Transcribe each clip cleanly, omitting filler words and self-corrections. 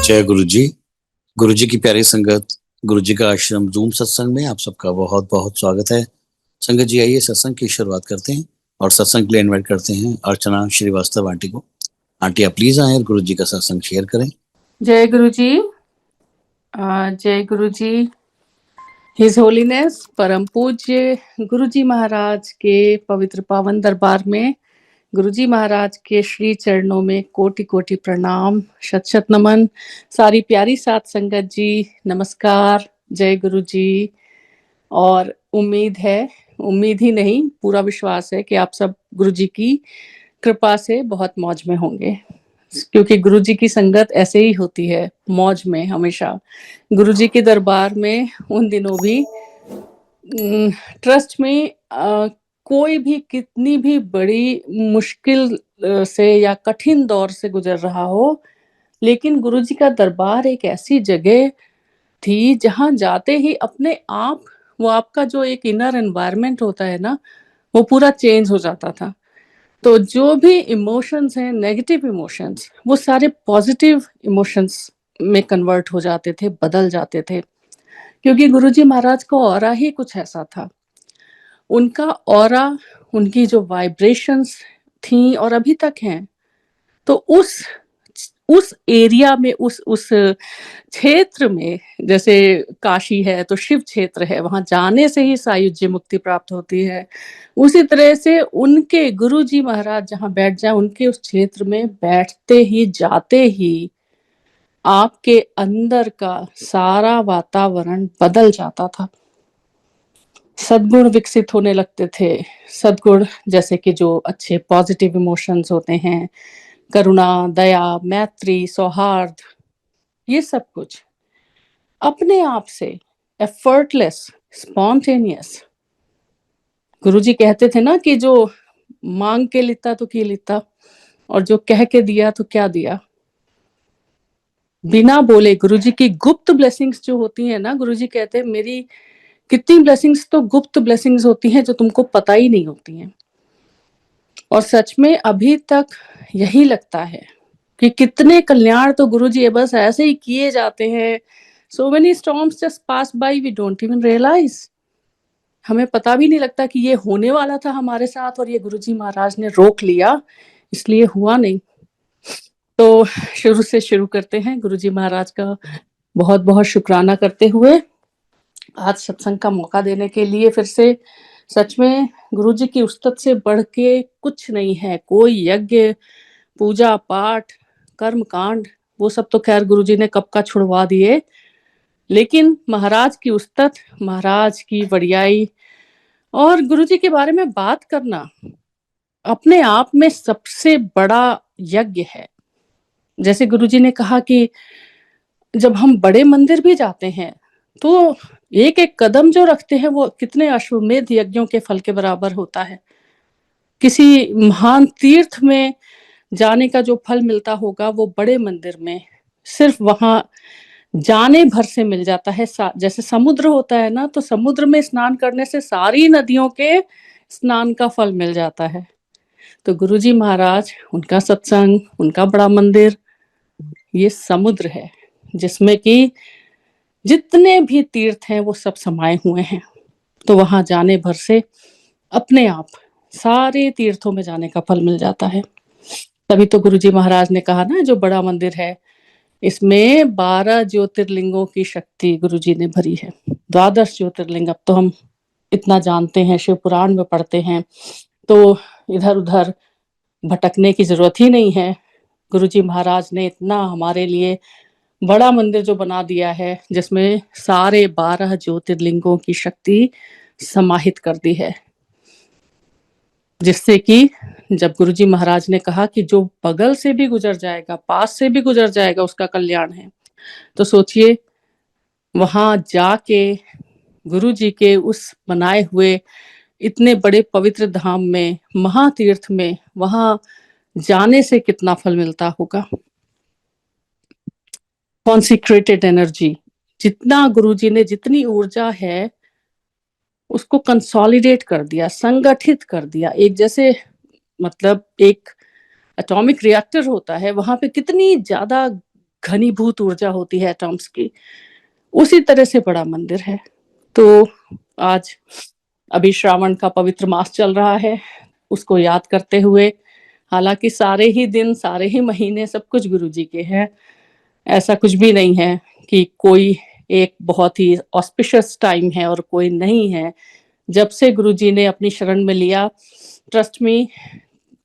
जय गुरु जी। गुरु जी की प्यारी संगत, गुरु जी का आश्रम जूम सत्संग में आप सबका बहुत बहुत स्वागत है। संगत जी, आइए सत्संग की शुरुआत करते हैं और सत्संग के लिए इन्वाइट करते हैं अर्चना श्रीवास्तव आंटी को। आंटी, आप प्लीज आए और गुरु जी का सत्संग शेयर करें। जय गुरु जी। जय गुरु जी। हिज होलीनेस परम पूज्य गुरु जी महाराज के पवित्र पावन दरबार में गुरु जी महाराज के श्री चरणों में कोटि कोटि प्रणाम, शत शत नमन। सारी प्यारी साथ संगत जी नमस्कार, जय गुरु जी। और उम्मीद ही नहीं, पूरा विश्वास है कि आप सब गुरु जी की कृपा से बहुत मौज में होंगे, क्योंकि गुरु जी की संगत ऐसे ही होती है, मौज में हमेशा। गुरु जी के दरबार में उन दिनों भी ट्रस्ट में कोई भी कितनी भी बड़ी मुश्किल से या कठिन दौर से गुजर रहा हो, लेकिन गुरु जी का दरबार एक ऐसी जगह थी जहां जाते ही अपने आप वो आपका जो एक इनर एनवायरनमेंट होता है ना, वो पूरा चेंज हो जाता था। तो जो भी इमोशंस हैं, नेगेटिव इमोशंस, वो सारे पॉजिटिव इमोशंस में कन्वर्ट हो जाते थे, बदल जाते थे, क्योंकि गुरुजी महाराज का ऑरा ही कुछ ऐसा था। उनका ऑरा, उनकी जो वाइब्रेशंस थी और अभी तक हैं, तो उस एरिया में, उस क्षेत्र में, जैसे काशी है तो शिव क्षेत्र है, वहां जाने से ही सायुज्य मुक्ति प्राप्त होती है। उसी तरह से उनके गुरुजी महाराज जहां बैठ जाए, उनके उस क्षेत्र में बैठते ही, जाते ही आपके अंदर का सारा वातावरण बदल जाता था। सद्गुण विकसित होने लगते थे। सद्गुण जैसे कि जो अच्छे पॉजिटिव इमोशंस होते हैं, करुणा, दया, मैत्री, सौहार्द, ये सब कुछ अपने आप से एफर्टलेस, स्पॉन्टेनियस। गुरुजी कहते थे ना कि जो मांग के लिता तो की लिता, और जो कह के दिया तो क्या दिया। बिना बोले गुरुजी की गुप्त ब्लेसिंग्स जो होती है ना, गुरुजी कहते हैं मेरी कितनी ब्लेसिंग्स तो गुप्त ब्लेसिंग्स होती हैं जो तुमको पता ही नहीं होती हैं। और सच में अभी तक यही लगता है कि कितने कल्याण तो गुरुजी बस ऐसे ही किए जाते हैं। So many storms just pass by, we don't even realize. हमें पता भी नहीं लगता कि ये होने वाला था हमारे साथ, और ये गुरुजी महाराज ने रोक लिया, इसलिए हुआ नहीं। तो शुरू से शुरू करते हैं। गुरुजी महाराज का बहुत बहुत शुक्राना करते हुए आज सत्संग का मौका देने के लिए फिर से। सच में गुरुजी की उस्तत से बढ़ के कुछ नहीं है। कोई यज्ञ, पूजा पाठ, कर्म कांड, वो सब तो खैर गुरुजी ने कब का छुड़वा दिए, लेकिन महाराज की उस्तत, महाराज की वड़ियाई और गुरुजी के बारे में बात करना अपने आप में सबसे बड़ा यज्ञ है। जैसे गुरुजी ने कहा कि जब हम बड़े मंदिर भी जाते हैं तो एक एक कदम जो रखते हैं वो कितने अश्वमेध यज्ञों के फल के बराबर होता है। किसी महान तीर्थ में जाने का जो फल मिलता होगा, वो बड़े मंदिर में सिर्फ वहां जाने भर से मिल जाता है। जैसे समुद्र होता है ना, तो समुद्र में स्नान करने से सारी नदियों के स्नान का फल मिल जाता है। तो गुरुजी महाराज, उनका सत्संग, उनका बड़ा मंदिर, ये समुद्र है जिसमें कि जितने भी तीर्थ हैं वो सब समाये हुए हैं। तो वहां जाने भर से अपने आप सारे तीर्थों में जाने का फल मिल जाता है। तभी तो गुरुजी महाराज ने कहा ना, जो बड़ा मंदिर है इसमें 12 ज्योतिर्लिंगों की शक्ति गुरुजी ने भरी है। 12 ज्योतिर्लिंग अब तो हम इतना जानते हैं, शिव पुराण में पढ़ते हैं, तो इधर उधर भटकने की जरूरत ही नहीं है। गुरुजी महाराज ने इतना हमारे लिए बड़ा मंदिर जो बना दिया है, जिसमें सारे 12 ज्योतिर्लिंगों की शक्ति समाहित कर दी है, जिससे कि जब गुरुजी महाराज ने कहा कि जो बगल से भी गुजर जाएगा, पास से भी गुजर जाएगा, उसका कल्याण है, तो सोचिए वहां जाके गुरुजी के उस बनाए हुए इतने बड़े पवित्र धाम में, महातीर्थ में, वहां जाने से कितना फल मिलता होगा। कॉन्सिक्रेटेड एनर्जी, जितना गुरुजी ने, जितनी ऊर्जा है उसको कंसोलिडेट कर दिया, संगठित कर दिया। एक जैसे मतलब एक एटॉमिक रिएक्टर होता है, वहां पे कितनी ज्यादा घनीभूत ऊर्जा होती है एटम्स की, उसी तरह से बड़ा मंदिर है। तो आज अभी श्रावण का पवित्र मास चल रहा है, उसको याद करते हुए, हालाँकि सारे ही दिन, सारे ही महीने सब कुछ गुरुजी के हैं। ऐसा कुछ भी नहीं है कि कोई एक बहुत ही ऑस्पिशियस टाइम है और कोई नहीं है। जब से गुरुजी ने अपनी शरण में लिया, ट्रस्ट मी,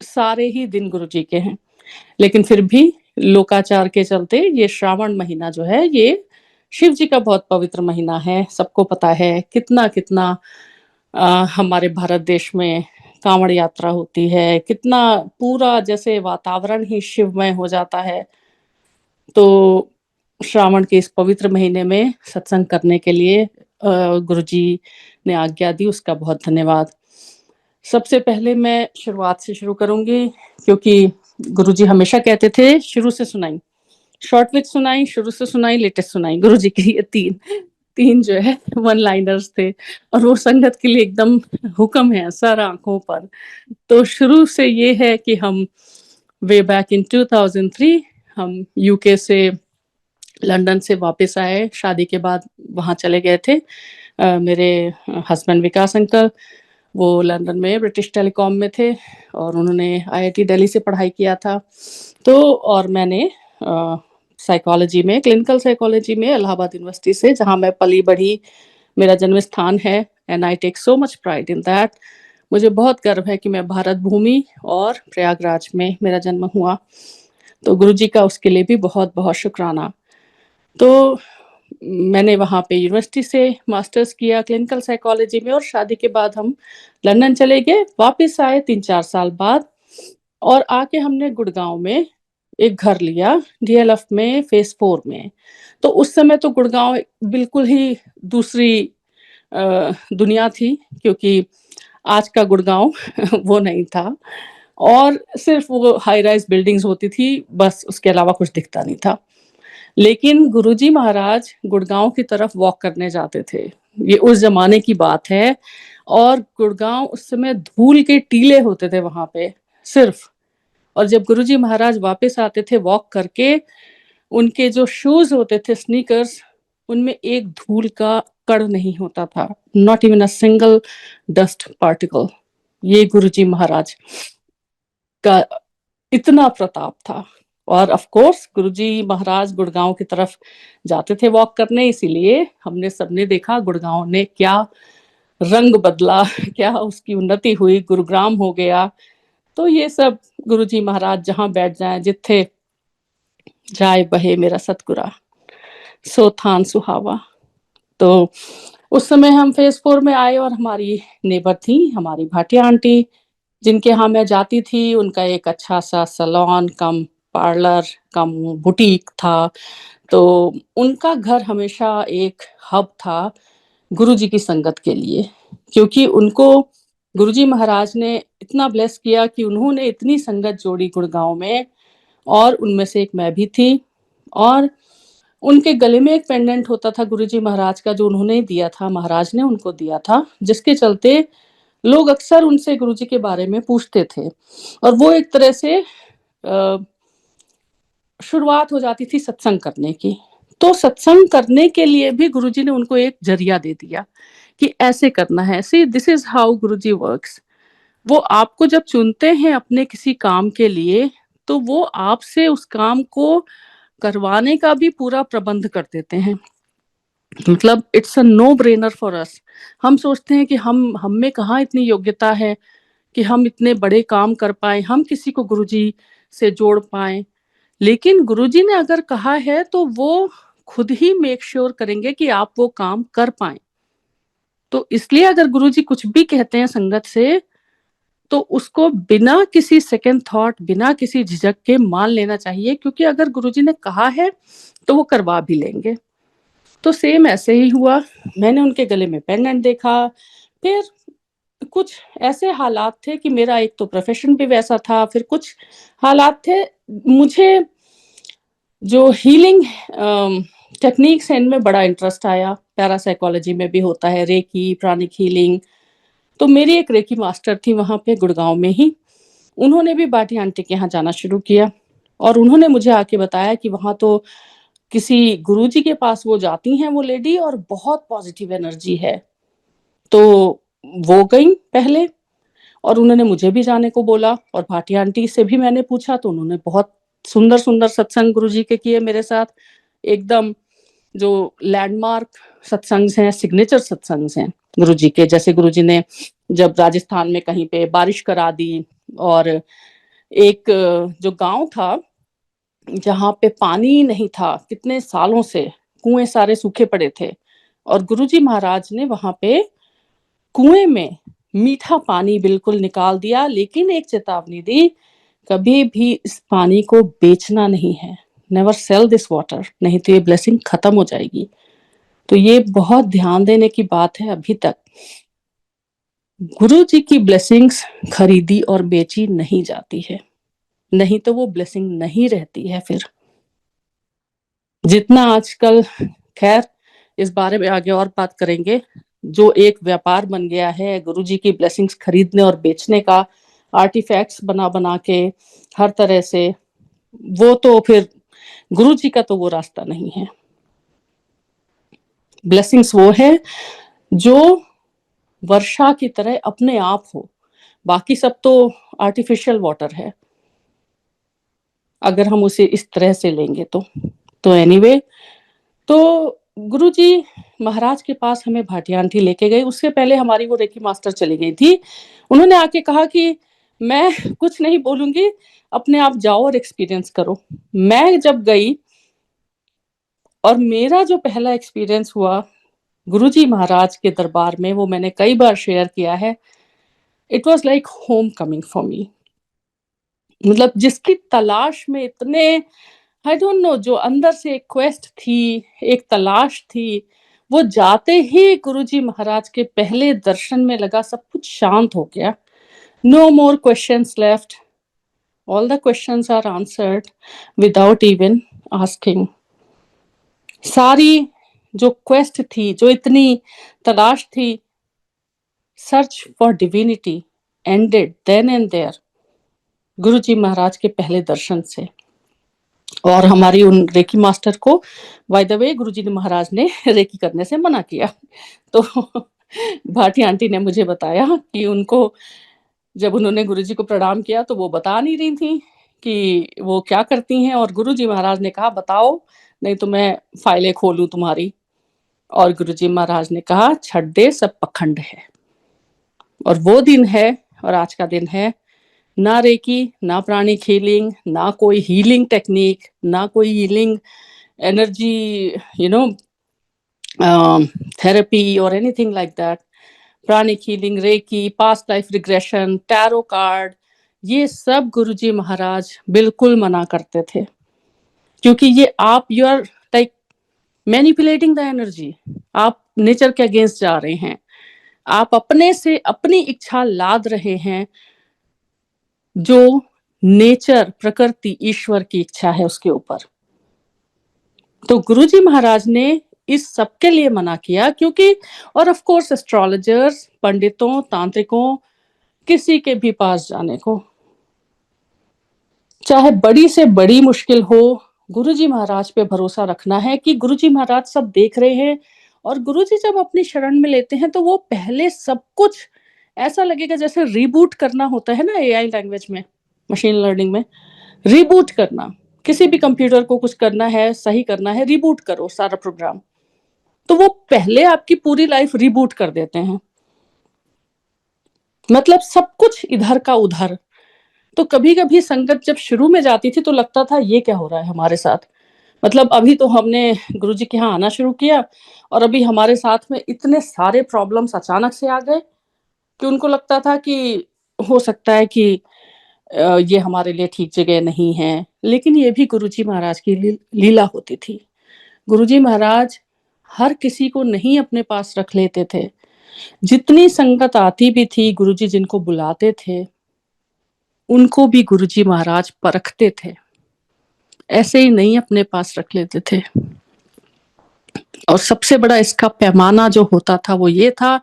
सारे ही दिन गुरुजी के हैं। लेकिन फिर भी लोकाचार के चलते ये श्रावण महीना जो है, ये शिव जी का बहुत पवित्र महीना है। सबको पता है कितना-कितना हमारे भारत देश में कांवड़ यात्रा होती है, कितना पूरा जैसे वातावरण ही शिवमय हो जाता है। तो श्रावण के इस पवित्र महीने में सत्संग करने के लिए गुरुजी ने आज्ञा दी, उसका बहुत धन्यवाद। सबसे पहले मैं शुरुआत से शुरू करूँगी, क्योंकि गुरुजी हमेशा कहते थे शुरू से सुनाई, शॉर्ट विच सुनाई, शुरू से सुनाई, लेटेस्ट सुनाई। गुरुजी के ये 3 जो है वन लाइनर्स थे, और वो संगत के लिए एकदम हुक्म है, सर आँखों पर। तो शुरू से ये है कि हम वे बैक इन 2003 हम यूके से लंदन से वापस आए, शादी के बाद वहाँ चले गए थे। मेरे हस्बैंड विकास अंकल, वो लंदन में ब्रिटिश टेलीकॉम में थे और उन्होंने आईआईटी दिल्ली से पढ़ाई किया था। तो और मैंने साइकोलॉजी में, क्लिनिकल साइकोलॉजी में इलाहाबाद यूनिवर्सिटी से, जहाँ मैं पली-बढ़ी, मेरा जन्म स्थान है, and I take so much pride in that. मुझे बहुत गर्व है कि मैं भारत भूमि और प्रयागराज में मेरा जन्म हुआ। तो गुरुजी का उसके लिए भी बहुत-बहुत शुक्राना। तो मैंने वहाँ पे यूनिवर्सिटी से मास्टर्स किया क्लिनिकल साइकोलॉजी में, और शादी के बाद हम लंदन चले गए। वापस आए 3-4 साल बाद, और आके हमने गुड़गाँव में एक घर लिया, डीएलएफ में फेज़ 4 में। तो उस समय तो गुड़गाँव बिल्कुल ही दूसरी दुनिया थी, क्योंकि आज का गुड़गाँव वो नहीं था, और सिर्फ़ वो हाई राइज़ बिल्डिंग्स होती थी, बस उसके अलावा कुछ दिखता नहीं था। लेकिन गुरुजी महाराज गुड़गाँव की तरफ वॉक करने जाते थे। ये उस ज़माने की बात है, और गुड़गाँव उस समय धूल के टीले होते थे वहाँ पे सिर्फ़। और जब गुरुजी महाराज वापस आते थे वॉक करके, उनके जो शूज़ होते थे, स्नीकर्स, उनमें एक धूल का कण नहीं होता था, not even a single dust particle. ये गुरुजी महाराज का इतना प्रताप था। और ऑफ कोर्स गुरुजी महाराज गुड़गाँव की तरफ जाते थे वॉक करने, इसीलिए हमने सबने देखा गुड़गाँव ने क्या रंग बदला, क्या उसकी उन्नति हुई, गुरुग्राम हो गया। तो ये सब गुरुजी महाराज जहाँ बैठ जाएँ, जित्थे जाए बहे मेरा सतगुरा, सो थान सुहावा। तो उस समय हम फेज़ 4 में आए, और हमारी नेबर थी हमारी भाटिया आंटी, जिनके यहाँ मैं जाती थी। उनका एक अच्छा-सा सैलून कम पार्लर कम बुटीक था। तो उनका घर हमेशा एक हब था गुरुजी की संगत के लिए, क्योंकि उनको गुरुजी महाराज ने इतना ब्लेस किया कि उन्होंने इतनी संगत जोड़ी गुड़गाँव में, और उनमें से एक मैं भी थी। और उनके गले में एक पेंडेंट होता था गुरुजी महाराज का, जो उन्होंने दिया था, महाराज ने उनको दिया था, जिसके चलते लोग अक्सर उनसे गुरुजी के बारे में पूछते थे, और वो एक तरह से शुरुआत हो जाती थी सत्संग करने की। तो सत्संग करने के लिए भी गुरुजी ने उनको एक ज़रिया दे दिया कि ऐसे करना है। See this is how Guruji works. वो आपको जब चुनते हैं अपने किसी काम के लिए, तो वो आपसे उस काम को करवाने का भी पूरा प्रबंध कर देते हैं। मतलब it's a no brainer for us. हम सोचते हैं कि हम में कहाँ इतनी योग्यता है कि हम इतने बड़े काम कर पाएँ, हम किसी को गुरुजी से जोड़ पाएँ। लेकिन गुरुजी ने अगर कहा है, तो वो खुद ही मेक श्योर करेंगे कि आप वो काम कर पाएँ। तो इसलिए अगर गुरुजी कुछ भी कहते हैं संगत से, तो उसको बिना किसी सेकंड थॉट, बिना किसी झिझक के मान लेना चाहिए, क्योंकि अगर गुरुजी ने कहा है, तो वो करवा भी लेंगे। तो सेम ऐसे ही हुआ। मैंने उनके गले में पेंडेंट देखा, फिर कुछ ऐसे हालात थे कि मेरा एक तो प्रोफ़ेशन भी वैसा था, फिर कुछ हालात थे, मुझे जो हीलिंग टेक्निक्स हैं, इनमें बड़ा इंटरेस्ट आया। पैरासाइकोलॉजी में भी होता है रेकी, प्राणिक हीलिंग। तो मेरी एक रेकी मास्टर थी वहाँ पे गुड़गाँव में ही। उन्होंने भी बाटी आंटी के यहाँ जाना शुरू किया, और उन्होंने मुझे आके बताया कि वहाँ तो किसी गुरुजी के पास वो जाती हैं वो लेडी और बहुत पॉजिटिव एनर्जी है। तो वो गईं पहले और उन्होंने मुझे भी जाने को बोला और भाटी आंटी से भी मैंने पूछा तो उन्होंने बहुत सुंदर-सुंदर सत्संग गुरुजी के किए मेरे साथ। एकदम जो लैंडमार्क सत्संग्स हैं, सिग्नेचर सत्संग्स हैं गुरुजी के। जैसे गुरुजी ने जब राजस्थान में कहीं पे बारिश करा दी और एक जो गाँव था, जहाँ पे पानी नहीं था कितने सालों से, कुएँ सारे सूखे पड़े थे और गुरुजी महाराज ने वहाँ पे कुएँ में मीठा पानी बिल्कुल निकाल दिया, लेकिन एक चेतावनी दी, कभी भी इस पानी को बेचना नहीं है। नेवर सेल दिस वाटर, नहीं तो ये ब्लेसिंग खत्म हो जाएगी। तो ये बहुत ध्यान देने की बात है अभी तक। गुरुजी की ब्लेसिंग्स खरीदी और बेची नहीं जाती है, नहीं तो वो ब्लेसिंग नहीं रहती है फिर। जितना आजकल, खैर इस बारे में आगे और बात करेंगे, जो एक व्यापार बन गया है गुरुजी की ब्लेसिंग्स खरीदने और बेचने का, आर्टिफैक्ट्स बना-बना के हर तरह से, वो तो फिर गुरुजी का तो वो रास्ता नहीं है। ब्लेसिंग्स वो है जो वर्षा की तरह अपने आप हो, बाकी सब तो आर्टिफिशियल वाटर है, अगर हम उसे इस तरह से लेंगे तो। तो एनीवे, तो गुरुजी महाराज के पास हमें भाटी आंटी लेके गई। उससे पहले हमारी वो रेकी मास्टर चली गई थी। उन्होंने आके कहा कि मैं कुछ नहीं बोलूँगी, अपने आप जाओ और एक्सपीरियंस करो। मैं जब गई और मेरा जो पहला एक्सपीरियंस हुआ गुरुजी महाराज के दरबार में, वो मैंने कई बार शेयर किया है। It was like home coming for me. मतलब जिसकी तलाश में इतने, आई डोंट नो, जो अंदर से एक क्वेस्ट थी, एक तलाश थी, वो जाते ही गुरुजी महाराज के पहले दर्शन में लगा सब कुछ शांत हो गया। No more questions left, all the questions are answered without even asking. सारी जो क्वेस्ट थी, जो इतनी तलाश थी, search for divinity ended then and there, Guruji Maharaj के पहले दर्शन से। और हमारी उन रेकी मास्टर को by the way Guruji Maharaj ने रेकी करने से मना किया। तो भाटी आंटी ने मुझे बताया कि उनको, जब उन्होंने गुरुजी को प्रणाम किया तो वो बता नहीं रही थी कि वो क्या करती हैं, और गुरुजी महाराज ने कहा बताओ, नहीं तो मैं फाइलें खोलूं तुम्हारी। और गुरुजी महाराज ने कहा छੱਡ दे, सब पखंड है। और वो दिन है, और आज का दिन है, ना रेकी, ना प्राणिक हीलिंग, ना कोई हीलिंग टेक्निक, ना कोई healing energy, you know, therapy or anything like that. Pranic healing, reiki, past life regression, tarot card, ये सब गुरुजी महाराज बिल्कुल मना करते थे, क्योंकि ये आप, you are like manipulating the energy, आप नेचर के अगेंस्ट जा रहे हैं, आप अपने से अपनी इच्छा लाद रहे हैं, जो नेचर, प्रकृति, ईश्वर की इच्छा है उसके ऊपर। तो गुरुजी महाराज ने इस सब के लिए मना किया, क्योंकि, और ऑफ कोर्स एस्ट्रोलॉजर्स, पंडितों, तांत्रिकों, किसी के भी पास जाने को, चाहे बड़ी से बड़ी मुश्किल हो, गुरुजी महाराज पे भरोसा रखना है कि गुरुजी महाराज सब देख रहे हैं। और गुरुजी जब अपनी शरण में लेते हैं तो वो पहले सब कुछ ऐसा लगेगा जैसे रीबूट करना होता है ना एआई लैंग्वेज में, मशीन लर्निंग में, रीबूट करना। किसी भी कंप्यूटर को कुछ करना है, सही करना है, रीबूट करो सारा प्रोग्राम। तो वो पहले आपकी पूरी लाइफ रीबूट कर देते हैं, मतलब सब कुछ इधर का उधर। तो कभी-कभी संगत जब शुरू में जाती थी तो लगता था ये क्या हो रहा है हमारे साथ? मतलब अभी तो हमने गुरुजी के यहाँ आना शुरू किया और अभी हमारे साथ में इतने सारे प्रॉब्लम्स अचानक से आ गए कि उनको लगता था कि हो सकता है कि ये हमारे लिए ठीक जगह नहीं है। लेकिन ये भी गुरुजी महाराज की लीला होती थी। गुरुजी महाराज हर किसी को नहीं अपने पास रख लेते थे। जितनी संगत आती भी थी, गुरुजी जिनको बुलाते थे, उनको भी गुरुजी महाराज परखते थे, ऐसे ही नहीं अपने पास रख लेते थे। और सबसे बड़ा इसका पैमाना जो होता था वो ये था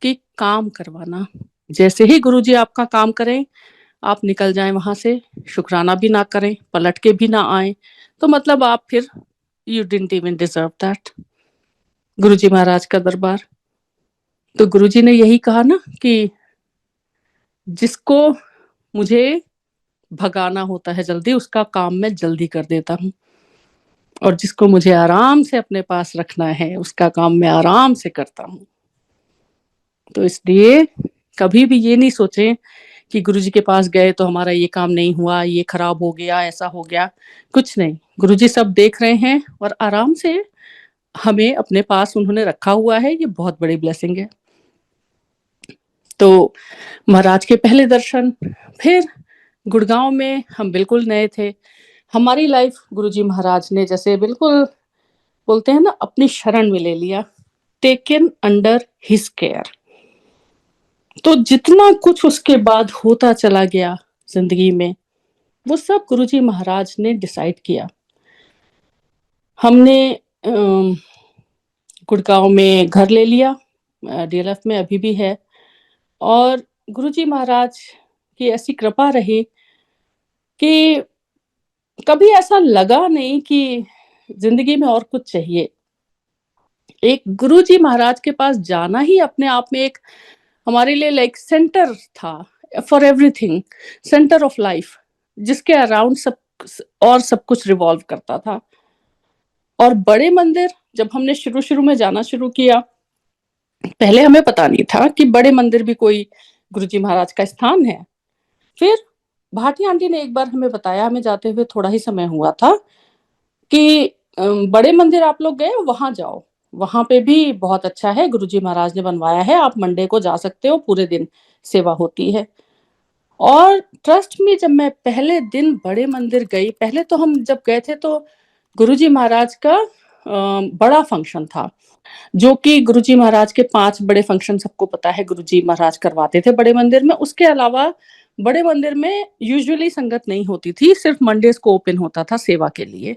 कि काम करवाना। जैसे ही गुरुजी आपका काम करें, आप निकल जाएं वहां से, शुक्राना भी ना करें, पलट के भी ना आए, तो मतलब आप फिर you didn't even deserve that. Guruji Maharaj का दरबार। तो गुरुजी ने यही कहा ना कि जिसको मुझे भगाना होता है जल्दी, उसका काम मैं जल्दी कर देता हूँ, और जिसको मुझे आराम से अपने पास रखना है उसका काम मैं आराम से करता हूँ। तो इसलिए कभी भी ये नहीं सोचें कि गुरुजी के पास गए तो हमारा ये काम नहीं हुआ, ये खराब हो गया, ऐसा हो गया। कुछ नहीं, गुरुजी सब देख रहे हैं और आराम से हमें अपने पास उन्होंने रखा हुआ है। ये बहुत बड़ी ब्लेसिंग है। तो महाराज के पहले दर्शन, फिर गुड़गांव में हम बिल्कुल नए थे। हमारी लाइफ गुरुजी महाराज ने जैसे बिल्कुल बोलते हैं ना अपनी शरण में ले लिया, टेकन अंडर हिज केयर। तो जितना कुछ उसके बाद होता चला गया जिंदगी में, वो सब गुरुजी महाराज ने डिसाइड किया। हमने गुड़गांव में घर ले लिया, डीएलएफ में अभी भी है। और गुरुजी महाराज की ऐसी कृपा रही कि कभी ऐसा लगा नहीं कि जिंदगी में और कुछ चाहिए। एक गुरुजी महाराज के पास जाना ही अपने आप में एक हमारे लिए लाइक सेंटर था for everything, centre of life, जिसके अराउंड सब कुछ रिवॉल्व करता था। और बड़े मंदिर जब हमने शुरू शुरू में जाना शुरू किया, पहले हमें पता नहीं था कि बड़े मंदिर भी कोई गुरुजी महाराज का स्थान है। फिर भाटी आंटी ने एक बार हमें बताया, हमें जाते हुए थोड़ा ही समय हुआ था, कि बड़े मंदिर आप लोग गए, वहां जाओ, वहां पे भी बहुत अच्छा है, गुरुजी महाराज ने बनवाया है, आप मंडे को जा सकते हो, पूरे दिन सेवा होती है। और ट्रस्ट में जब मैं पहले दिन बड़े मंदिर गई, पहले तो हम जब गए थे तो गुरुजी महाराज का बड़ा फंक्शन था, जो कि गुरुजी महाराज के 5 बड़े फंक्शन सबको पता है गुरुजी महाराज करवाते थे बड़े मंदिर में। उसके अलावा बड़े मंदिर में यूजुअली संगत नहीं होती थी, सिर्फ मंडेज को ओपन होता था सेवा के लिए।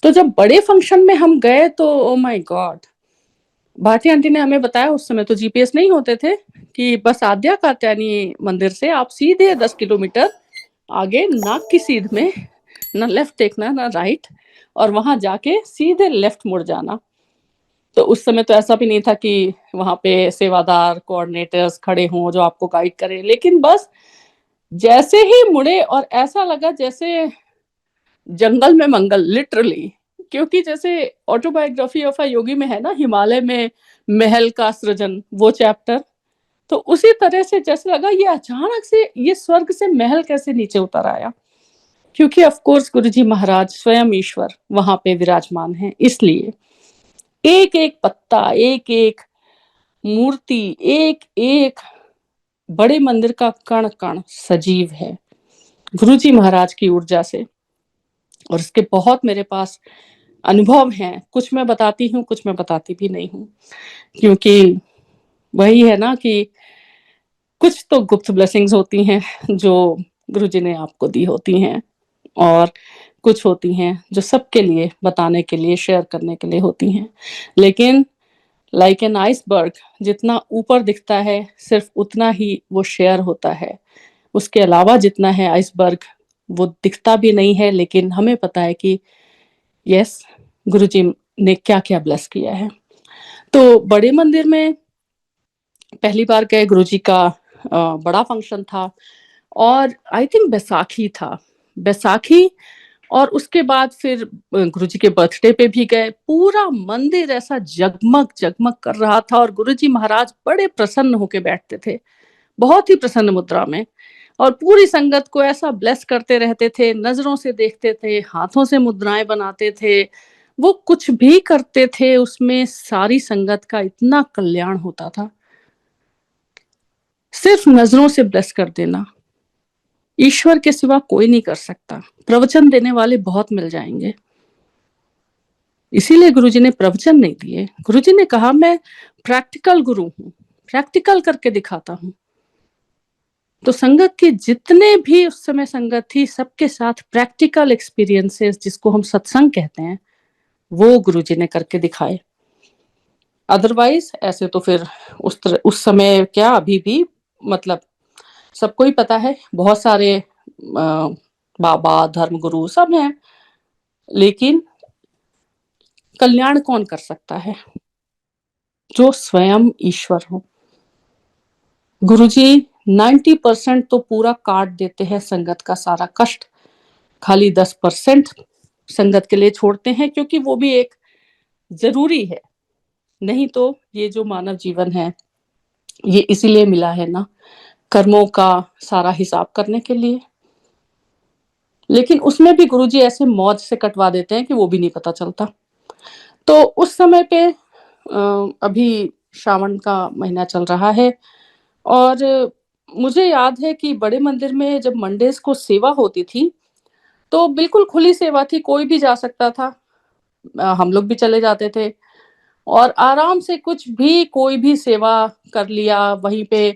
तो जब बड़े फंक्शन में हम गए तो oh my god, Bharti aunty ने हमें बताया, उस समय तो जीपीएस नहीं होते थे, कि बस आद्या कात्यायनी मंदिर से आप सीधे 10 किलोमीटर आगे नाक की सीध में ना लेफ्ट देखना ना राइट, और वहां जाके सीधे लेफ्ट मुड़ जाना। तो उस समय तो ऐसा भी नहीं था कि वहां पे सेवादार कोऑर्डिनेटर्स खड़े हों जो आपको गाइड करें, लेकिन बस जैसे ही मुड़े और ऐसा लगा जैसे जंगल में मंगल, लिटरली। क्योंकि जैसे ऑटोबायोग्राफी ऑफ अ योगी में है ना, हिमालय में महल का सृजन, वो चैप्टर, तो उसी तरह से जैसे लगा ये अचानक से ये स्वर्ग से महल कैसे नीचे उतर आया। क्योंकि ऑफ कोर्स गुरुजी महाराज स्वयं ईश्वर वहां पे विराजमान है, इसलिए एक एक पत्ता, एक एक मूर्ति, एक एक बड़े मंदिर का कण कण सजीव है गुरुजी महाराज की ऊर्जा से। और इसके बहुत मेरे पास अनुभव हैं, कुछ मैं बताती हूँ, कुछ मैं बताती भी नहीं हूँ, क्योंकि वही है ना कि कुछ तो गुप्त ब्लेसिंग्स होती हैं जो गुरुजी ने आपको दी होती हैं, और कुछ होती हैं जो सबके लिए बताने के लिए, शेयर करने के लिए होती हैं। लेकिन लाइक एन आइसबर्ग, जितना ऊपर दिखता है सिर्फ उतना ही वो शेयर होता है, उसके अलावा जितना है आइसबर्ग वो दिखता भी नहीं है। लेकिन हमें पता है कि यस, गुरुजी ने क्या क्या ब्लेस किया है। तो बड़े मंदिर में पहली बार गए, गुरुजी का बड़ा फंक्शन था, और आई थिंक बैसाखी था, बैसाखी। और उसके बाद फिर गुरुजी के बर्थडे पे भी गए। पूरा मंदिर ऐसा जगमग जगमग कर रहा था, और गुरुजी महाराज बड़े प्रसन्न होके बैठते थे, बहुत ही प्रसन्न मुद्रा में, और पूरी संगत को ऐसा ब्लेस करते रहते थे, नजरों से देखते थे, हाथों से मुद्राएं बनाते थे, वो कुछ भी करते थे उसमें सारी संगत का इतना कल्याण होता था। सिर्फ नजरों से ब्लेस कर देना, ईश्वर के सिवा कोई नहीं कर सकता। प्रवचन देने वाले बहुत मिल जाएंगे, इसीलिए गुरुजी ने प्रवचन नहीं दिए। गुरुजी ने कहा मैं प्रैक्टिकल गुरु हूँ, प्रैक्टिकल करके दिखाता हूँ। तो संगत के जितने भी उस समय संगत थी, सबके साथ प्रैक्टिकल एक्सपीरियंसेस, जिसको हम सत्संग कहते हैं, वो गुरुजी ने करके दिखाए। अदरवाइज ऐसे तो फिर उस समय क्या, अभी भी मतलब सबको ही पता है, बहुत सारे बाबा, धर्मगुरु सब हैं, लेकिन कल्याण कौन कर सकता है? जो स्वयं ईश्वर हो। गुरुजी 90% तो पूरा काट देते हैं संगत का सारा कष्ट, खाली 10% संगत के लिए छोड़ते हैं, क्योंकि वो भी एक जरूरी है। नहीं तो ये जो मानव जीवन है, ये इसीलिए मिला है ना, कर्मों का सारा हिसाब करने के लिए। लेकिन उसमें भी गुरुजी ऐसे मौज से कटवा देते हैं कि वो भी नहीं पता चलता। तो उस समय पे अभी श्रावण का महीना चल रहा है, और मुझे याद है कि बड़े मंदिर में जब मंडेज को सेवा होती थी, तो बिल्कुल खुली सेवा थी, कोई भी जा सकता था। हम लोग भी चले जाते थे और आराम से कुछ भी कोई भी सेवा कर लिया वहीं पे।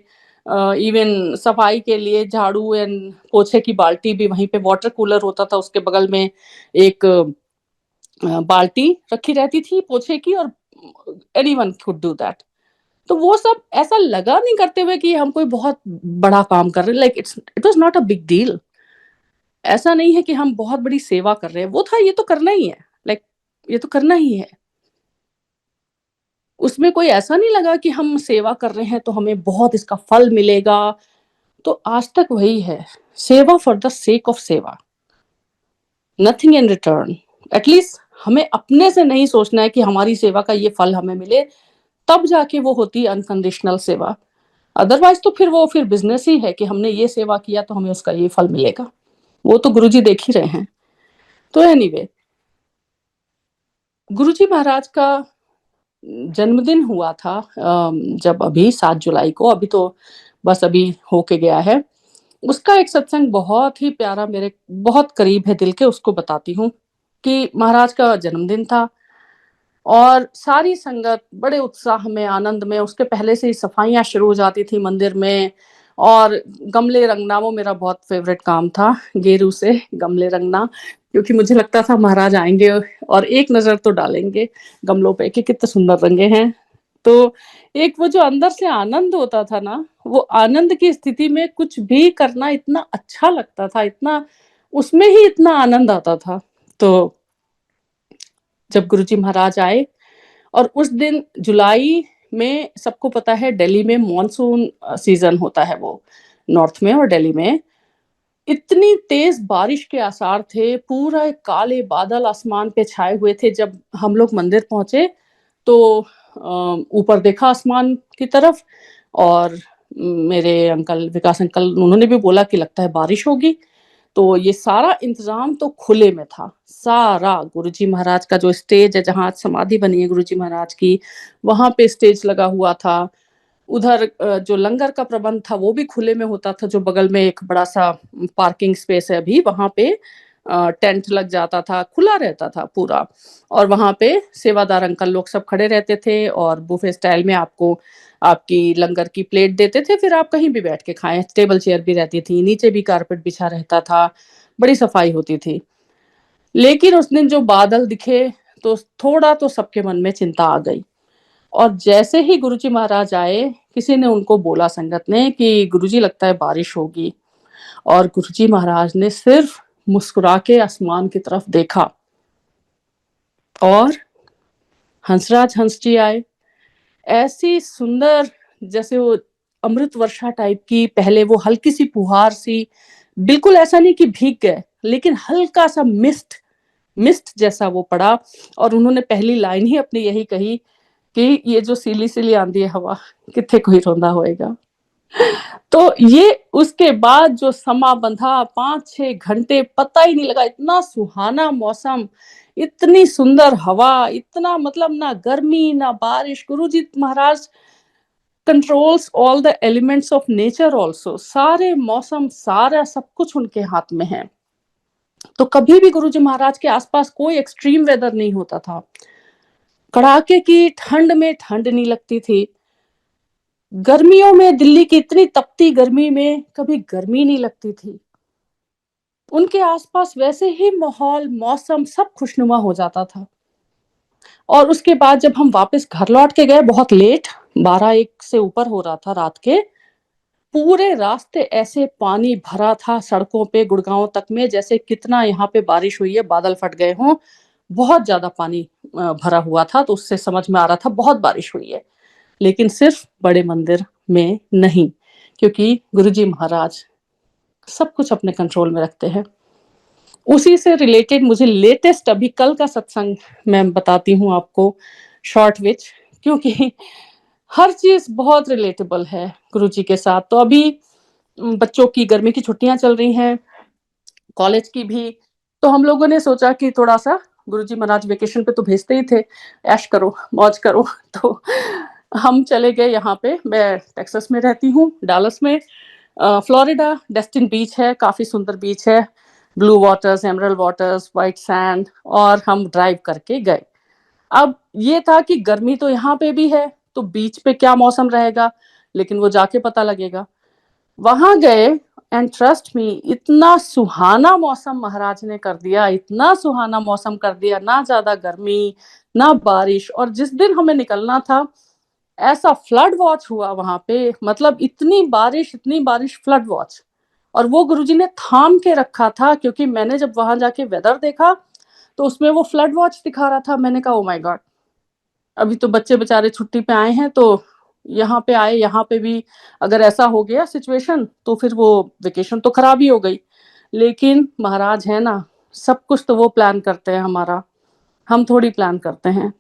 इवन सफाई के लिए झाड़ू एंड पोछे की बाल्टी भी वहीं पे, वाटर कूलर होता था उसके बगल में, एक बाल्टी रखी रहती थी पोछे की, और एनीवन कुड डू दैट। तो वो सब ऐसा लगा नहीं करते हुए कि हम कोई बहुत बड़ा काम कर रहे हैं, like it was not a big deal. ऐसा नहीं है कि हम बहुत बड़ी सेवा कर रहे हैं, वो था ये तो करना ही है, लाइक ये तो करना ही है। उसमें कोई ऐसा नहीं लगा कि हम सेवा कर रहे हैं तो हमें बहुत इसका फल मिलेगा। तो आज तक वही है, सेवा फॉर द सेक ऑफ सेवा, नथिंग इन रिटर्न। एटलीस्ट हमें अपने से नहीं सोचना है कि हमारी सेवा का ये फल हमें मिले, तब जाके वो होती है अनकंडीशनल सेवा। अदरवाइज तो फिर वो फिर बिजनेस ही है कि हमने ये सेवा किया तो हमें उसका ये फल मिलेगा। वो तो गुरुजी देख ही रहे हैं। तो एनीवे, गुरुजी महाराज का जन्मदिन हुआ था जब अभी 7 जुलाई को, अभी तो बस अभी होके गया है। उसका एक सत्संग बहुत ही प्यारा, मेरे बहुत करीब है दिल के, उसको बताती हूँ। कि महाराज का जन्मदिन था और सारी संगत बड़े उत्साह में, आनंद में, उसके पहले से ही सफाइयाँ शुरू हो जाती थी मंदिर में। और गमले रंगना वो मेरा बहुत फेवरेट काम था, गेरू से गमले रंगना, क्योंकि मुझे लगता था महाराज आएंगे और एक नज़र तो डालेंगे गमलों पे कि कितने सुंदर रंगे हैं। तो एक वो जो अंदर से आनंद होता था ना, वो आनंद की स्थिति में कुछ भी करना इतना अच्छा लगता था, इतना उसमें ही इतना आनंद आता था। तो जब गुरुजी महाराज आए, और उस दिन जुलाई में सबको पता है दिल्ली में मॉनसून सीजन होता है, वो नॉर्थ में और दिल्ली में इतनी तेज बारिश के आसार थे, पूरा एक काले बादल आसमान पे छाए हुए थे। जब हम लोग मंदिर पहुंचे तो ऊपर देखा आसमान की तरफ, और मेरे अंकल, विकास अंकल, उन्होंने भी बोला कि लगता है बारिश होगी। तो ये सारा इंतजाम तो खुले में था, सारा गुरुजी महाराज का जो स्टेज है जहाँ आज समाधि बनी है गुरुजी महाराज की, वहां पे स्टेज लगा हुआ था। उधर जो लंगर का प्रबंध था वो भी खुले में होता था, जो बगल में एक बड़ा सा पार्किंग स्पेस है अभी, वहां पे टेंट लग जाता था, खुला रहता था पूरा। और वहां पे सेवादार अंकल लोग सब खड़े रहते थे और बुफे स्टाइल में आपको आपकी लंगर की प्लेट देते थे, फिर आप कहीं भी बैठ के खाएं। टेबल चेयर भी रहती थी, नीचे भी कारपेट बिछा रहता था, बड़ी सफाई होती थी। लेकिन उस दिन जो बादल दिखे तो थोड़ा तो सबके मन में चिंता आ गई। और जैसे ही गुरुजी महाराज आए, किसी ने उनको बोला, संगत ने, कि गुरुजी लगता है बारिश होगी। और गुरुजी महाराज ने सिर्फ मुस्कुरा के आसमान की तरफ देखा, और हंसराज हंस जी आए, ऐसी सुंदर, जैसे वो अमृत वर्षा टाइप की, पहले वो हल्की सी फुहार सी, बिल्कुल ऐसा नहीं कि भीग गए, लेकिन हल्का सा मिस्ट मिस्ट जैसा वो पड़ा। और उन्होंने पहली लाइन ही अपनी यही कही कि ये जो सीली सीली आंदी है हवा, किथे कोई रोंदा होएगा। तो ये उसके बाद जो समा बंधा 5-6 घंटे, पता ही नहीं लगा, इतना सुहाना मौसम, इतनी सुंदर हवा, इतना मतलब ना गर्मी ना बारिश। Guruji Maharaj controls all the elements of nature also, सारे मौसम, सारा सब कुछ उनके हाथ में है। तो कभी भी गुरुजी महाराज के आसपास कोई एक्सट्रीम वेदर नहीं होता था। कड़ाके की ठंड में ठंड नहीं लगती थी, गर्मियों में दिल्ली की इतनी तपती गर्मी में कभी गर्मी नहीं लगती थी। उनके आसपास वैसे ही माहौल, मौसम सब खुशनुमा हो जाता था। और उसके बाद जब हम वापस घर लौट के गए, बहुत लेट, 12-1 से ऊपर हो रहा था रात के, पूरे रास्ते ऐसे पानी भरा था सड़कों पे गुड़गांव तक में, जैसे कितना यहाँ पे बारिश हुई है, बादल फट गए हों। बहुत ज्यादा पानी भरा हुआ था, तो उससे समझ में आ रहा था बहुत बारिश हुई है। लेकिन सिर्फ बड़े मंदिर में नहीं, क्योंकि गुरुजी महाराज सब कुछ अपने कंट्रोल में रखते हैं। उसी से रिलेटेड मुझे लेटेस्ट अभी कल का सत्संग मैं बताती हूँ आपको शॉर्ट विच, क्योंकि हर चीज बहुत रिलेटेबल है गुरुजी के साथ। तो अभी बच्चों की गर्मी की छुट्टियां चल रही हैं, कॉलेज की भी, तो हम लोगों ने सोचा कि थोड़ा सा गुरुजी महाराज वेकेशन पे तो भेजते ही थे, ऐश करो मौज करो। तो हम चले गए यहाँ पे, मैं टेक्सास में रहती हूँ, डालस में। फ्लोरिडा डेस्टिन बीच है, काफी सुंदर बीच है, blue waters, emerald waters, white sand, और हम ड्राइव करके गए। अब ये था कि गर्मी तो यहाँ पे भी है, तो बीच पे क्या मौसम रहेगा, लेकिन वो जाके पता लगेगा। वहां गए एंड ट्रस्ट मी, इतना सुहाना मौसम महाराज ने कर दिया, इतना सुहाना मौसम कर दिया, ना ज्यादा गर्मी ना बारिश। और जिस दिन हमें निकलना था, ऐसा फ्लड वॉच हुआ वहां पे, मतलब इतनी बारिश फ्लड वॉच। और वो गुरुजी ने थाम के रखा था, क्योंकि मैंने जब वहां जाके वेदर देखा तो उसमें वो फ्लड वॉच दिखा रहा था। मैंने कहा ओ माय गॉड, अभी तो बच्चे बेचारे छुट्टी पे आए हैं, तो यहाँ पे आए, यहाँ पे भी अगर ऐसा हो गया सिचुएशन तो फिर वो वेकेशन तो खराब ही हो गई। लेकिन महाराज है ना, सब कुछ तो वो प्लान करते हैं हमारा, हम थोड़ी प्लान करते हैं।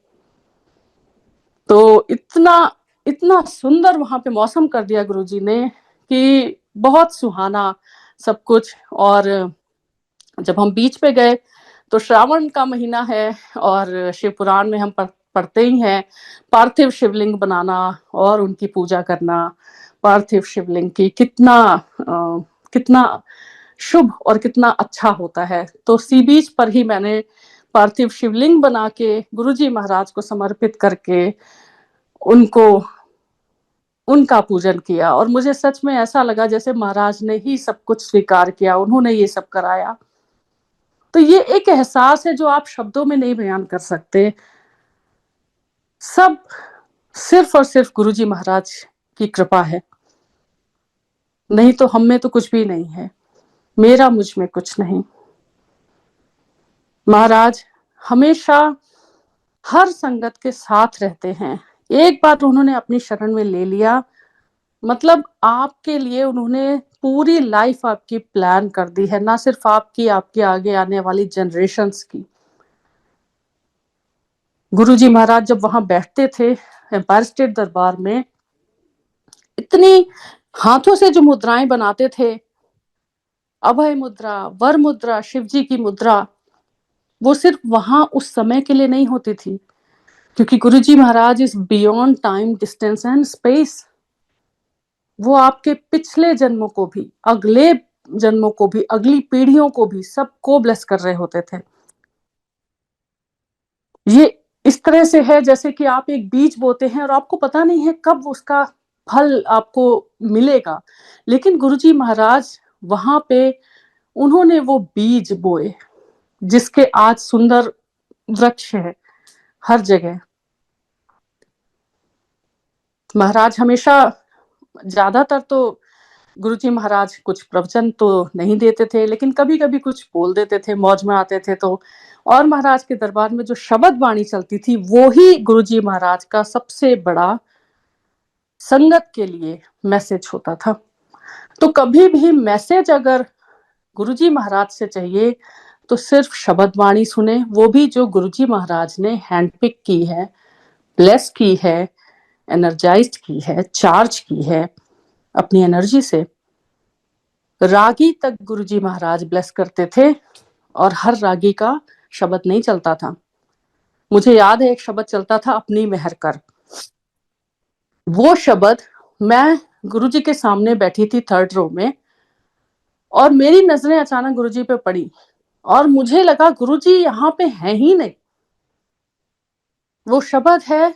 तो इतना इतना सुंदर वहां पे मौसम कर दिया गुरुजी ने कि बहुत सुहाना सब कुछ। और जब हम बीच पे गए तो श्रावण का महीना है, और शिव पुराण में हम पढ़ते ही हैं पार्थिव शिवलिंग बनाना और उनकी पूजा करना। पार्थिव शिवलिंग की कितना शुभ और कितना अच्छा होता है। तो सी बीच पर ही मैंने पार्थिव शिवलिंग बना के गुरुजी महाराज को समर्पित करके उनको उनका पूजन किया। और मुझे सच में ऐसा लगा जैसे महाराज ने ही सब कुछ स्वीकार किया, उन्होंने ये सब कराया। तो ये एक एहसास है जो आप शब्दों में नहीं बयान कर सकते। सब सिर्फ और सिर्फ गुरुजी महाराज की कृपा है, नहीं तो हम में तो कुछ भी नहीं है, मेरा मुझ में कुछ नहीं। महाराज हमेशा हर संगत के साथ रहते हैं। एक बार उन्होंने अपनी शरण में ले लिया, मतलब आपके लिए उन्होंने पूरी लाइफ आपकी प्लान कर दी है, ना सिर्फ आपकी, आपके आगे आने वाली जनरेशन्स की। गुरुजी महाराज जब वहां बैठते थे एम्पायर स्टेट दरबार में, इतनी हाथों से जो मुद्राएं बनाते थे, अभय मुद्रा, वर मुद्रा, शिवजी की मुद्रा, वो सिर्फ वहां उस समय के लिए नहीं होती थी, क्योंकि Guruji Maharaj is beyond time, distance and space. वो आपके पिछले जन्मों को भी, अगले जन्मों को भी, अगली पीढ़ियों को भी, सबको ब्लेस कर रहे होते थे। ये इस तरह से है जैसे कि आप एक बीज बोते हैं और आपको पता नहीं है कब उसका फल आपको मिलेगा, लेकिन गुरुजी महाराज वहां पे उन्होंने वो बीज बोए जिसके आज सुंदर वृक्ष है हर जगह। महाराज हमेशा, ज्यादातर तो गुरुजी महाराज कुछ प्रवचन तो नहीं देते थे, लेकिन कभी कभी कुछ बोल देते थे, मौज में आते थे तो। और महाराज के दरबार में जो शब्द वाणी चलती थी वो ही गुरुजी महाराज का सबसे बड़ा संगत के लिए मैसेज होता था। तो कभी भी मैसेज अगर गुरुजी महाराज से चाहिए तो सिर्फ शब्द वाणी सुने, वो भी जो गुरुजी महाराज ने हैंडपिक की है, ब्लेस की है, एनर्जाइज्ड की है, चार्ज की है अपनी एनर्जी से। रागी तक गुरुजी महाराज ब्लेस करते थे, और हर रागी का शब्द नहीं चलता था। मुझे याद है एक शब्द चलता था, अपनी मेहर कर। वो शब्द, मैं गुरुजी के सामने बैठी थी थर्ड रो में, और मेरी नजरें अचानक गुरुजी पे पड़ी, और मुझे लगा गुरुजी यहाँ पे हैं ही नहीं। वो शब्द है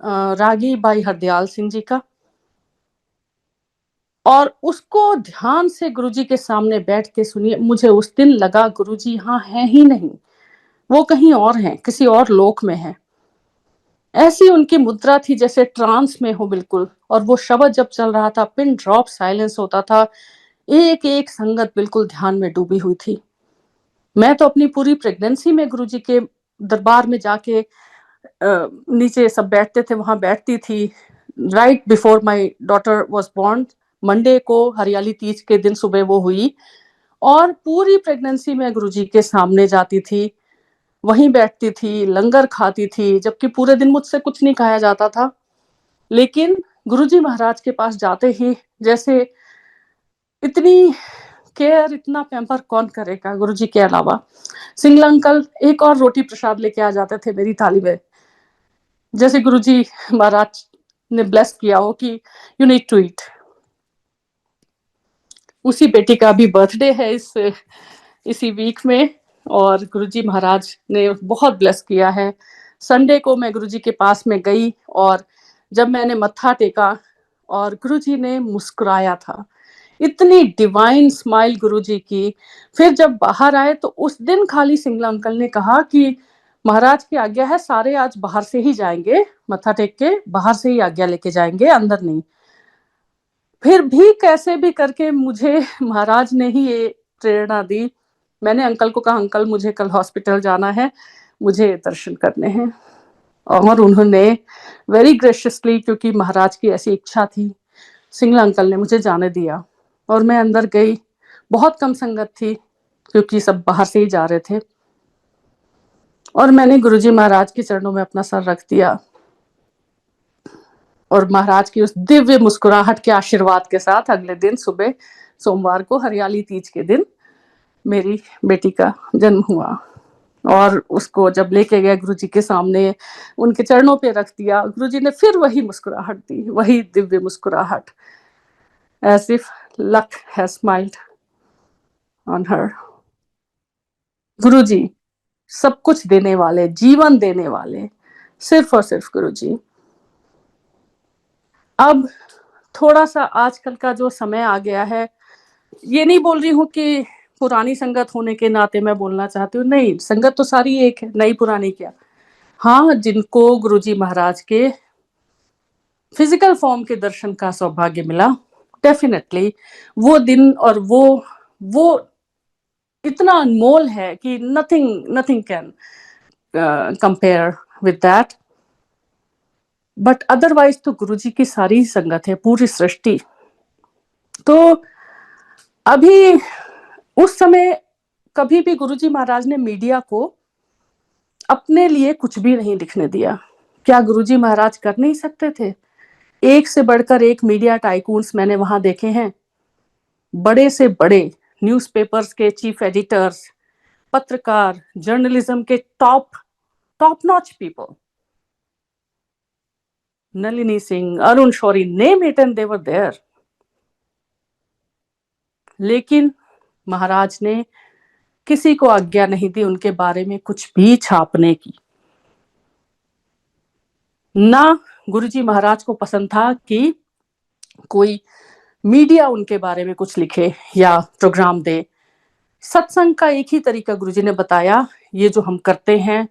रागी भाई हरदयाल सिंह जी का, और उसको ध्यान से गुरुजी के सामने बैठ के सुनिए। मुझे उस दिन लगा गुरुजी यहाँ हैं ही नहीं, वो कहीं और हैं, किसी और लोक में हैं। ऐसी उनकी मुद्रा थी जैसे ट्रांस में हो बिल्कुल, और वो शब्द जब चल रहा था, पिन ड्रॉप साइलेंस होता था, एक एक संगत बिल्कुल ध्यान में डूबी हुई थी। मैं तो अपनी पूरी प्रेगनेंसी में गुरुजी के दरबार में जाके नीचे सब बैठते थे, वहां बैठती थी। Right before my daughter was born, Monday को हरियाली तीज के दिन सुबह वो हुई, और पूरी प्रेगनेंसी में गुरुजी के सामने जाती थी, वहीं बैठती थी, लंगर खाती थी, जबकि पूरे दिन मुझसे कुछ नहीं खाया जाता था। लेकिन गुरुजी महाराज के पास जाते ही जैसे इतनी केयर, इतना पैम्पर कौन करेगा गुरुजी के अलावा। सिंगला अंकल एक और रोटी प्रसाद लेके आ जाते थे मेरी थाली में, जैसे गुरुजी महाराज ने ब्लेस किया हो कि यू नीड टू ईट। उसी बेटी का भी बर्थडे है इसी वीक में, और गुरुजी महाराज ने बहुत ब्लेस किया है। संडे को मैं गुरुजी के पास में गई, और जब मैंने मत्था टेका और गुरुजी ने मुस्कुराया था, इतनी डिवाइन स्माइल गुरुजी की। फिर जब बाहर आए तो उस दिन खाली सिंगला अंकल ने कहा कि महाराज की आज्ञा है, सारे आज बाहर से ही जाएंगे, मत्था टेक के बाहर से ही आज्ञा लेके जाएंगे, अंदर नहीं। फिर भी कैसे भी करके मुझे महाराज ने ही ये प्रेरणा दी। मैंने अंकल को कहा, अंकल मुझे कल हॉस्पिटल जाना है, मुझे दर्शन करने हैं। और उन्होंने वेरी ग्रेशियसली, क्योंकि महाराज की ऐसी इच्छा थी, सिंगला अंकल ने मुझे जाने दिया, और मैं अंदर गई। बहुत कम संगत थी क्योंकि सब बाहर से ही जा रहे थे, और मैंने गुरुजी महाराज के चरणों में अपना सर रख दिया, और महाराज की उस दिव्य मुस्कुराहट के आशीर्वाद के साथ अगले दिन सुबह, सोमवार को हरियाली तीज के दिन, मेरी बेटी का जन्म हुआ। और उसको जब लेके गए गुरुजी के सामने, उनके चरणों पे रख दिया, गुरुजी ने फिर वही मुस्कुराहट दी, वही दिव्य मुस्कुराहट, as if luck has smiled on her। गुरुजी सब कुछ देने वाले, जीवन देने वाले, सिर्फ और सिर्फ गुरुजी। अब थोड़ा सा आजकल का जो समय आ गया है, ये नहीं बोल रही हूँ कि पुरानी संगत होने के नाते मैं बोलना चाहती हूँ, नहीं, संगत तो सारी एक है, नई पुरानी क्या। हाँ, जिनको गुरुजी महाराज के फिजिकल फॉर्म के दर्शन का सौभाग्य मिला, डेफिनेटली वो दिन और वो इतना अनमोल है कि nothing can compare with that. But otherwise तो गुरुजी की सारी संगत है, पूरी सृष्टि। तो अभी उस समय कभी भी गुरुजी महाराज ने मीडिया को अपने लिए कुछ भी नहीं लिखने दिया। क्या गुरुजी महाराज कर नहीं सकते थे? एक से बढ़कर एक मीडिया टाइकून्स मैंने वहां देखे हैं, बड़े से बड़े न्यूज़पेपर्स के चीफ एडिटर्स, पत्रकार, जर्नलिज्म के top notch people, Nalini Singh, Arun Shourie, name it and they were there. लेकिन महाराज ने किसी को आज्ञा नहीं दी उनके बारे में कुछ भी छापने की। ना गुरुजी महाराज को पसंद था कि कोई मीडिया उनके बारे में कुछ लिखे या प्रोग्राम दे। सत्संग का एक ही तरीका गुरुजी ने बताया, ये जो हम करते हैं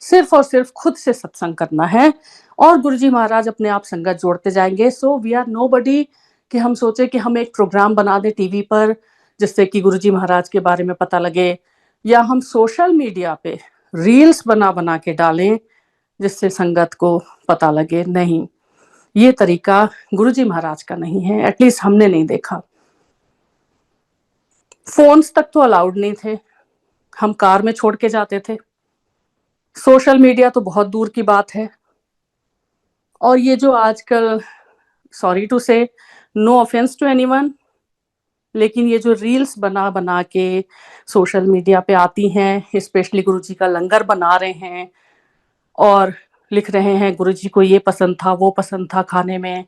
सिर्फ और सिर्फ खुद से सत्संग करना है, और गुरुजी महाराज अपने आप संगत जोड़ते जाएंगे। सो वी आर नोबडी कि हम सोचे कि हम एक प्रोग्राम बना दे टीवी पर जिससे कि गुरुजी महाराज के बारे में पता लगे, या हम सोशल मीडिया पे रील्स बना बना के डालें जिससे संगत को पता लगे। नहीं, ये तरीका गुरुजी महाराज का नहीं है, एटलीस्ट हमने नहीं देखा। फोन्स तक तो अलाउड नहीं थे, हम कार में छोड़ के जाते थे। सोशल मीडिया तो बहुत दूर की बात है। और ये जो आजकल, सॉरी टू से, नो ऑफेंस टू एनीवन, लेकिन ये जो रील्स बना बना के सोशल मीडिया पे आती हैं, स्पेशली गुरुजी का लंगर बना रहे हैं और लिख रहे हैं गुरुजी को ये पसंद था, वो पसंद था खाने में,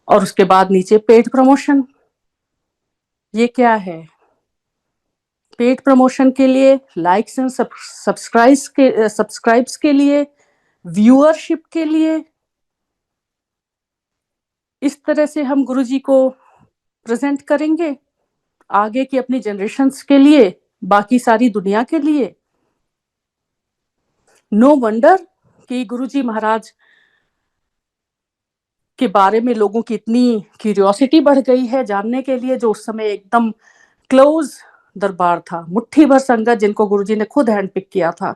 और उसके बाद नीचे पेड प्रमोशन। ये क्या है? पेड प्रमोशन के लिए, लाइक्स एंड सब्सक्राइब्स के लिए, व्यूअरशिप के लिए, इस तरह से हम गुरुजी को प्रेजेंट करेंगे आगे की अपनी जनरेशन्स के लिए, बाकी सारी दुनिया के लिए। नो वंडर कि गुरुजी महाराज के बारे में लोगों की इतनी क्यूरियोसिटी बढ़ गई है जानने के लिए, जो उस समय एकदम क्लोज दरबार था, मुट्ठी भर संगत जिनको गुरुजी ने खुद हैंडपिक किया था।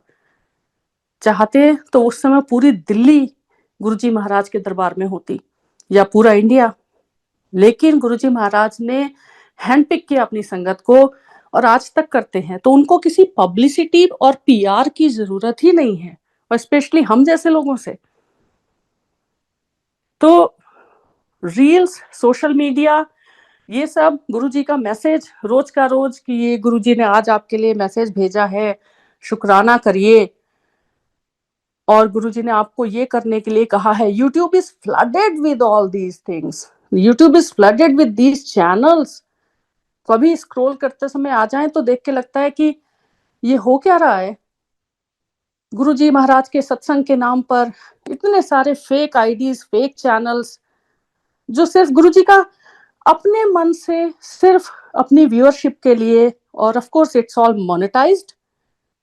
चाहते तो उस समय पूरी दिल्ली गुरुजी महाराज के दरबार में होती या पूरा इंडिया, लेकिन गुरुजी महाराज ने हैंडपिक किया अपनी संगत को और आज तक करते हैं। तो उनको किसी पब्लिसिटी और पीआर की जरूरत ही नहीं है, और स्पेशली हम जैसे लोगों से। तो रील्स, सोशल मीडिया, ये सब गुरुजी का मैसेज रोज का रोज कि ये गुरुजी ने आज आपके लिए मैसेज भेजा है, शुक्राना करिए, और गुरुजी ने आपको ये करने के लिए कहा है। YouTube is flooded with all these things, YouTube is flooded with these channels. कभी स्क्रॉल करते समय आ जाए तो देख के लगता है कि ये हो क्या रहा है। गुरुजी महाराज के सत्संग के नाम पर इतने सारे फेक आईडीज, फेक चैनल्स, जो सिर्फ गुरुजी का अपने मन से, सिर्फ अपनी व्यूअरशिप के लिए, और of course it's all monetised,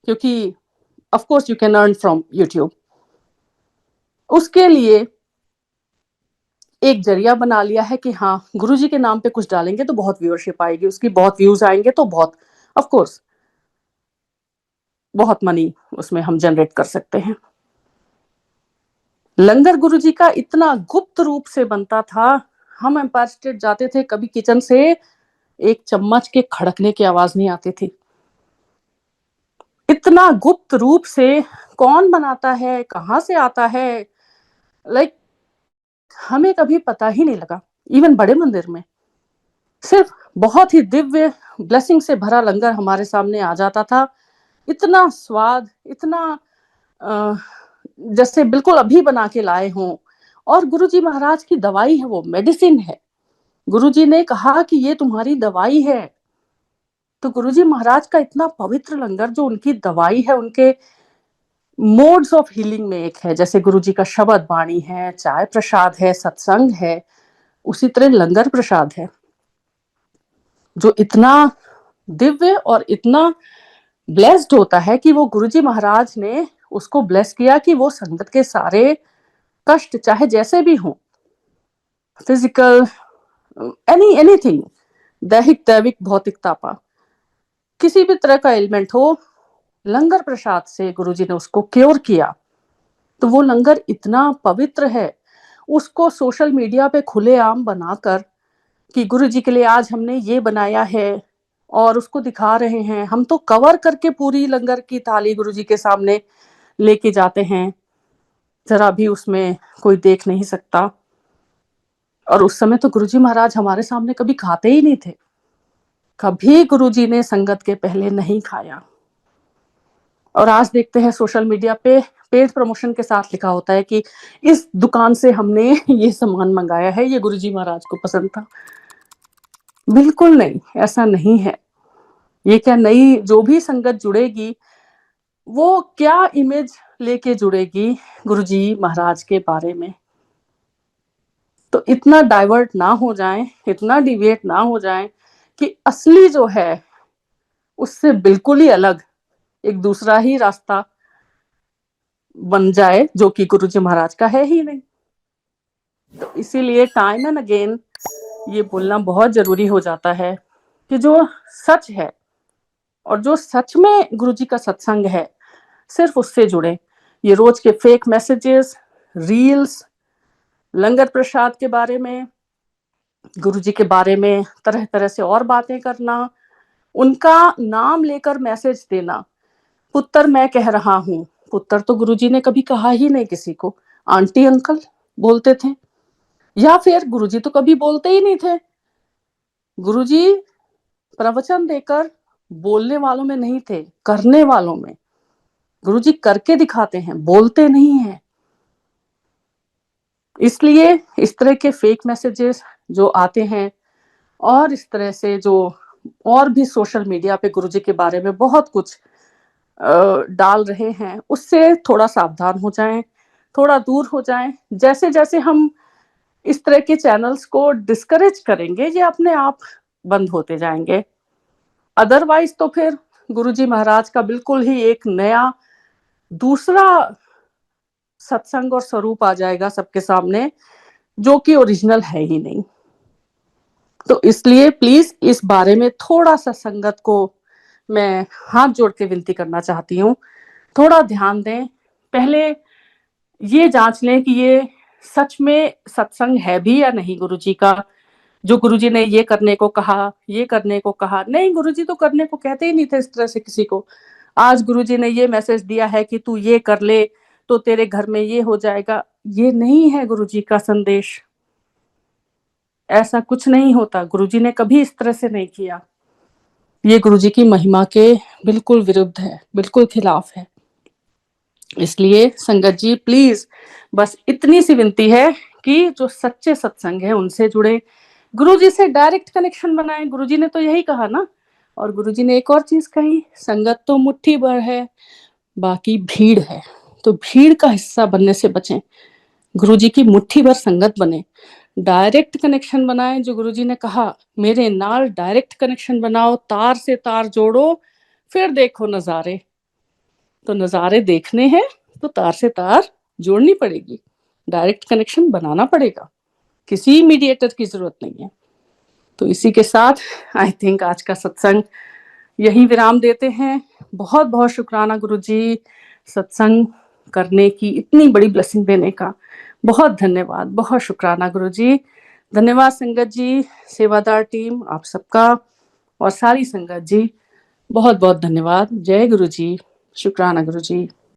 क्योंकि of course you can earn from YouTube, उसके लिए एक जरिया बना लिया है कि हाँ गुरुजी के नाम पे कुछ डालेंगे तो बहुत व्यूअरशिप आएगी, उसकी बहुत व्यूज आएंगे तो बहुत, ऑफ कोर्स बहुत मनी उसमें हम जनरेट कर सकते हैं। लंगर गुरुजी का इतना गुप्त रूप से बनता था, हम एम्पायर स्टेट जाते थे, कभी किचन से एक चम्मच के खड़कने की आवाज नहीं आती थी। इतना गुप्त रूप से कौन बनाता है, कहाँ से आता है, लाइक हमें कभी पता ही नहीं लगा। इवन बड़े मंदिर में सिर्फ बहुत ही दिव्य ब्लेसिंग से भरा लंगर हमारे सामने आ जाता था, इतना स्वाद, इतना जैसे बिल्कुल अभी बना के लाए हों। और गुरुजी महाराज की दवाई है, वो मेडिसिन है। गुरुजी ने कहा कि ये तुम्हारी दवाई है। तो गुरुजी महाराज का इतना पवित्र लंगर, जो उनकी दवाई है, उनके मोड्स ऑफ हीलिंग में एक है। जैसे गुरुजी का शब्द बाणी है, चाय प्रसाद है, सत्संग है, उसी तरह लंगर प्रसाद है, जो इतना दिव्य और इतना ब्लेस्ड होता है कि वो गुरुजी महाराज ने उसको ब्लेस किया कि वो संगत के सारे कष्ट, चाहे जैसे भी हों, फिजिकल, एनीथिंग, दैहिक, दैविक, भौतिक तापा, किसी भी तरह का एलिमेंट हो, लंगर प्रसाद से गुरुजी ने उसको क्योर किया। तो वो लंगर इतना पवित्र है, उसको सोशल मीडिया पे खुलेआम बनाकर कि गुरुजी के लिए आज हमने ये बनाया है और उसको दिखा रहे हैं। हम तो कवर करके पूरी लंगर की थाली गुरुजी के सामने लेके जाते हैं, जरा भी उसमें कोई देख नहीं सकता। और उस समय तो गुरुजी महाराज हमारे सामने कभी खाते ही नहीं थे, कभी गुरुजी ने संगत के पहले नहीं खाया। और आज देखते हैं सोशल मीडिया पे पेड प्रमोशन के साथ लिखा होता है कि इस दुकान से हमने ये सामान मंगाया है, ये गुरुजी महाराज को पसंद था। बिल्कुल नहीं, ऐसा नहीं है। ये क्या नई जो भी संगत जुड़ेगी, वो क्या इमेज लेके जुड़ेगी गुरुजी महाराज के बारे में। तो इतना डाइवर्ट ना हो जाए, इतना डिविएट ना हो जाए कि असली जो है उससे बिल्कुल ही अलग एक दूसरा ही रास्ता बन जाए, जो कि गुरुजी महाराज का है ही नहीं। तो इसीलिए टाइम एंड अगेन ये बोलना बहुत जरूरी हो जाता है कि जो सच है और जो सच में गुरुजी का सत्संग है, सिर्फ उससे जुड़े। ये रोज के फेक मैसेजेस, रील्स, लंगर प्रसाद के बारे में, गुरुजी के बारे में तरह तरह से और बातें करना, उनका नाम लेकर मैसेज देना। पुत्र मैं कह रहा हूँ, पुत्र तो गुरुजी ने कभी कहा ही नहीं किसी को, आंटी अंकल बोलते थे, या फिर गुरुजी तो कभी बोलते ही नहीं थे। गुरुजी प्रवचन देकर बोलने वालों में नहीं थे, करने वालों में। गुरुजी करके दिखाते हैं, बोलते नहीं हैं। इसलिए इस तरह के फेक मैसेजेस जो आते हैं, और इस तरह से जो और भी सोशल मीडिया पे गुरुजी के बारे में बहुत कुछ डाल रहे हैं, उससे थोड़ा सावधान हो जाएं, थोड़ा दूर हो जाएं। जैसे जैसे हम इस तरह के चैनल्स को डिस्करेज करेंगे, ये अपने आप बंद होते जाएंगे। अदरवाइज तो फिर गुरुजी महाराज का बिल्कुल ही एक नया दूसरा सत्संग और स्वरूप आ जाएगा सबके सामने, जो कि ओरिजिनल है ही नहीं। तो इसलिए प्लीज इस बारे में थोड़ा सा संगत को मैं हाथ जोड़ के विनती करना चाहती हूँ, थोड़ा ध्यान दें। पहले ये जांच लें कि ये सच में सत्संग है भी या नहीं गुरुजी का। जो गुरुजी ने ये करने को कहा, ये करने को कहा, नहीं, गुरुजी तो करने को कहते ही नहीं थे इस तरह से किसी को। आज गुरुजी ने ये मैसेज दिया है कि तू ये कर ले तो तेरे घर में ये हो जाएगा, ये नहीं है गुरुजी का संदेश। ऐसा कुछ नहीं होता, गुरुजी ने कभी इस तरह से नहीं किया। ये गुरुजी की महिमा के बिल्कुल विरुद्ध है, बिल्कुल खिलाफ है। इसलिए संगत जी प्लीज बस इतनी सी विनती है कि जो सच्चे सत्संग है उनसे जुड़े, गुरुजी से डायरेक्ट कनेक्शन बनाएं। गुरुजी ने तो यही कहा ना। और गुरुजी ने एक और चीज कही, संगत तो मुट्ठी भर है, बाकी भीड़ है। तो भीड़ का हिस्सा बनने से बचें, गुरुजी की मुट्ठी भर संगत बने, डायरेक्ट कनेक्शन बनाएं। जो गुरुजी ने कहा मेरे नाल डायरेक्ट कनेक्शन बनाओ, तार से तार जोड़ो, फिर देखो नजारे। तो नजारे देखने हैं तो तार से तार जोड़नी पड़ेगी, डायरेक्ट कनेक्शन बनाना पड़ेगा, किसी मीडिएटर की जरूरत नहीं है। तो इसी के साथ आई थिंक आज का सत्संग यही विराम देते हैं। बहुत बहुत शुक्राना गुरुजी, सत्संग करने की इतनी बड़ी ब्लेसिंग देने का बहुत धन्यवाद, बहुत शुक्राना गुरुजी। धन्यवाद संगत जी, सेवादार टीम, आप सबका और सारी संगत जी, बहुत बहुत धन्यवाद। जय गुरुजी, शुक्राना गुरुजी।